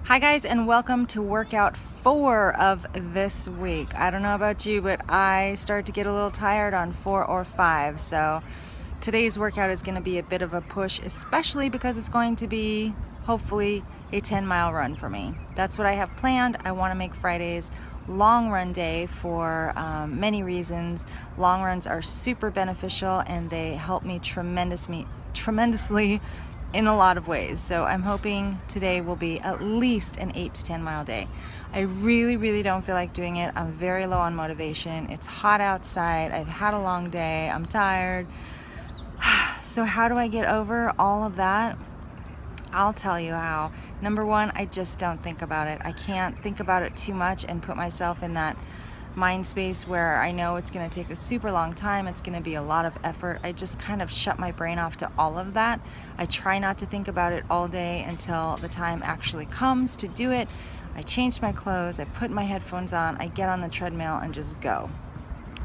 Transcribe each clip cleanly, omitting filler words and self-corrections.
Hi guys, and welcome to workout 4 of this week. I don't know about you, but I start to get a little tired on 4 or 5. So today's workout is going to be a bit of a push, especially because it's going to be hopefully a 10-mile run for me. That's what I have planned. I want to make Fridays long run day for many reasons. Long runs are super beneficial and they help me tremendously in a lot of ways. So I'm hoping today will be at least an 8 to 10 mile day. I really don't feel like doing it. I'm very low on motivation. It's hot outside. I've had a long day. I'm tired. So how do I get over all of that? I'll tell you how. Number one, I just don't think about it. I can't think about it too much and put myself in that mind space where I know it's going to take a super long time. It's going to be a lot of effort. I just kind of shut my brain off to all of that. I try not to think about it all day until the time actually comes to do it. I change my clothes, I put my headphones on, I get on the treadmill and just go.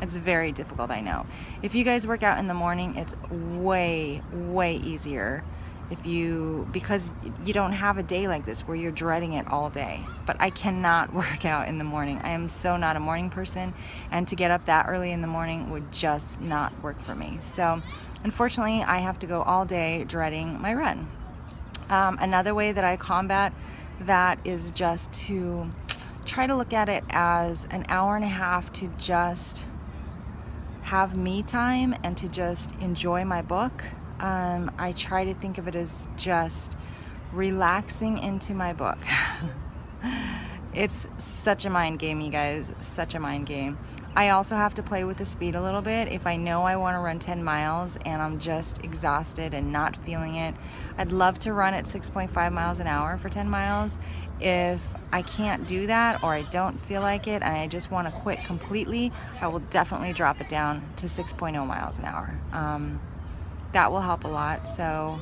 It's very difficult, I know. If you guys work out in the morning, it's way easier because you don't have a day like this where you're dreading it all day. But I cannot work out in the morning. I am so not a morning person, and to get up that early in the morning would just not work for me. So unfortunately, I have to go all day dreading my run. Another way that I combat that is just to try to look at it as an hour and a half to just have me time and to just enjoy my book. I try to think of it as just relaxing into my book. It's such a mind game, you guys, such a mind game. I also have to play with the speed a little bit. If I know I want to run 10 miles and I'm just exhausted and not feeling it, I'd love to run at 6.5 miles an hour for 10 miles. If I can't do that or I don't feel like it and I just want to quit completely, I will definitely drop it down to 6.0 miles an hour. That will help a lot. So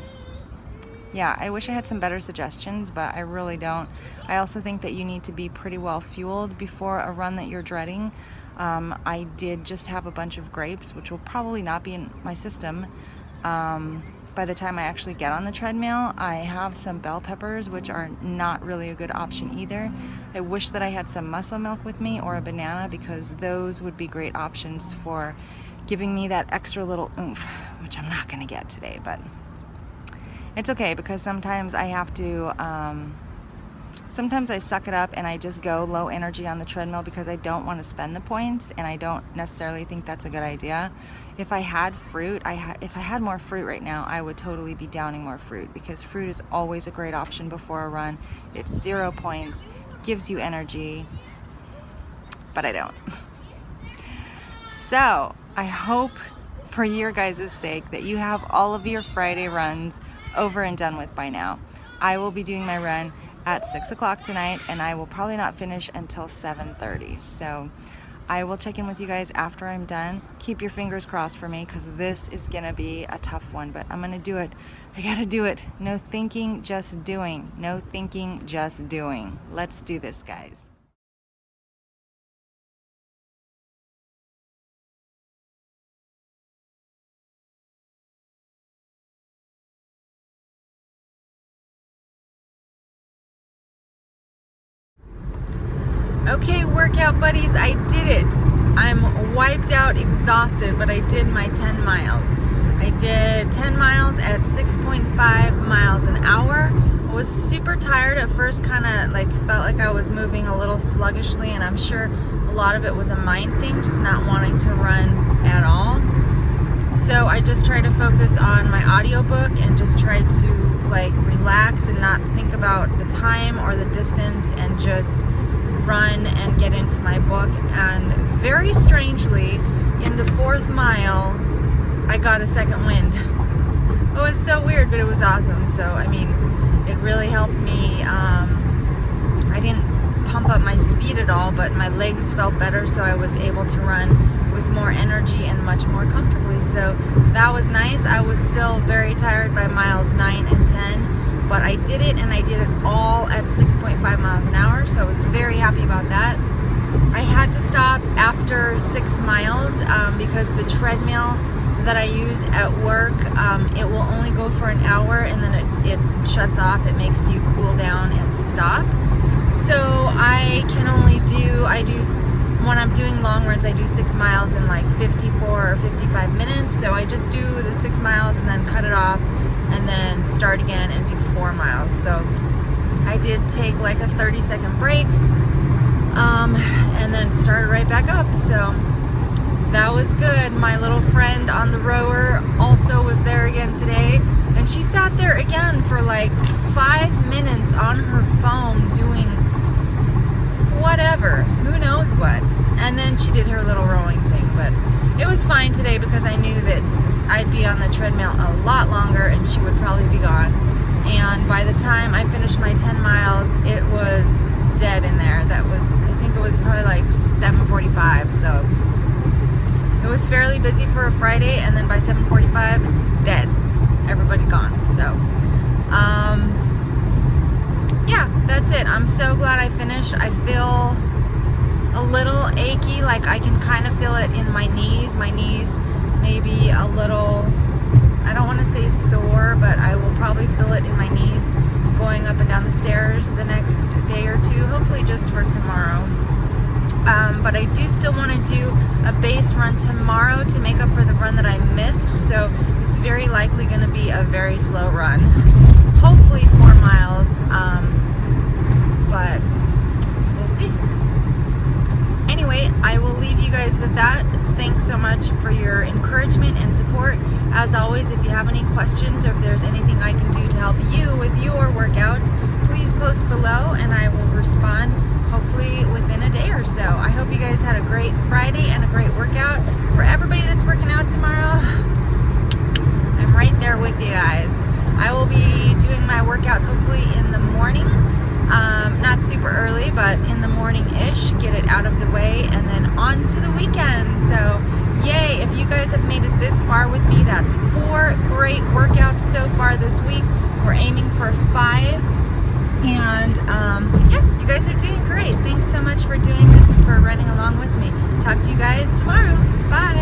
yeah, I wish I had some better suggestions, but I really don't. I also think that you need to be pretty well fueled before a run that you're dreading. I did just have a bunch of grapes, which will probably not be in my system by the time I actually get on the treadmill. I have some bell peppers, which are not really a good option either. I wish that I had some muscle milk with me or a banana, because those would be great options for giving me that extra little oomph, which I'm not gonna get today, but it's okay, because sometimes I have to, sometimes I suck it up and I just go low energy on the treadmill because I don't want to spend the points, and I don't necessarily think that's a good idea. If I had fruit, if I had more fruit right now, I would totally be downing more fruit, because fruit is always a great option before a run. It's 0 points, gives you energy, but I don't. So I hope for your guys' sake that you have all of your Friday runs over and done with by now. I will be doing my run at 6 o'clock tonight, and I will probably not finish until 7:30. So I will check in with you guys after I'm done. Keep your fingers crossed for me, because this is gonna be a tough one, but I'm gonna do it. I gotta do it. No thinking, just doing. No thinking, just doing. Let's do this, guys. Okay, workout buddies, I did it. I'm wiped out, exhausted, but I did my 10 miles. I did 10 miles at 6.5 miles an hour. I was super tired at first, kind of like felt like I was moving a little sluggishly, and I'm sure a lot of it was a mind thing, just not wanting to run at all. So I just tried to focus on my audiobook and just tried to like relax and not think about the time or the distance, and just run and get into my book. And very strangely, in the 4th mile, I got a second wind. It was so weird, but it was awesome. So I mean, it really helped me. I didn't pump up my speed at all, but my legs felt better, so I was able to run with more energy and much more comfortably. So that was nice. I was still very tired by miles 9 and 10, but I did it, and I did it all at 6.5 miles an hour, so I was very happy about that. I had to stop after 6 miles because the treadmill that I use at work, it will only go for an hour, and then it shuts off. It makes you cool down and stop. when I'm doing long runs, I do 6 miles in like 54 or 55 minutes. So I just do the 6 miles and then cut it off and then start again and do 4 miles. So I did take like a 30-second break and then started right back up. So that was good. My little friend on the rower also was there again today, and she sat there again for like 5 minutes on her phone doing whatever, who knows what, and then she did her little rowing thing. But it was fine today because I knew that I'd be on the treadmill a lot longer and she would probably be gone. And by the time I finished my 10 miles, it was dead in there. That was, I think it was probably like 7:45, so it was fairly busy for a Friday, and then by 7:45, dead. Everybody gone. So, yeah, that's it. I'm so glad I finished. I feel a little achy, like I can kind of feel it in my knees. My knees may be a little, I don't want to say sore, but I will probably feel it in my knees going up and down the stairs the next day or two, hopefully just for tomorrow. But I do still want to do a base run tomorrow to make up for the run that I missed, so it's very likely going to be a very slow run. Hopefully 4 miles, but we'll see. Anyway, I will leave you guys with that. Thanks so much for your encouragement and support. As always, if you have any questions or if there's anything I can do to help you with your workouts, please post below and I will respond hopefully within a day or so. I hope you guys had a great Friday and a great workout. For everybody that's working out tomorrow, I'm right there with you guys. I will be doing my workout hopefully in the morning. Not super early, but in the morning-ish, get it out of the way, and then on to the weekend. So, yay, if you guys have made it this far with me, that's 4 great workouts so far this week. We're aiming for 5, and yeah, you guys are doing great. Thanks so much for doing this and for running along with me. Talk to you guys tomorrow. Bye.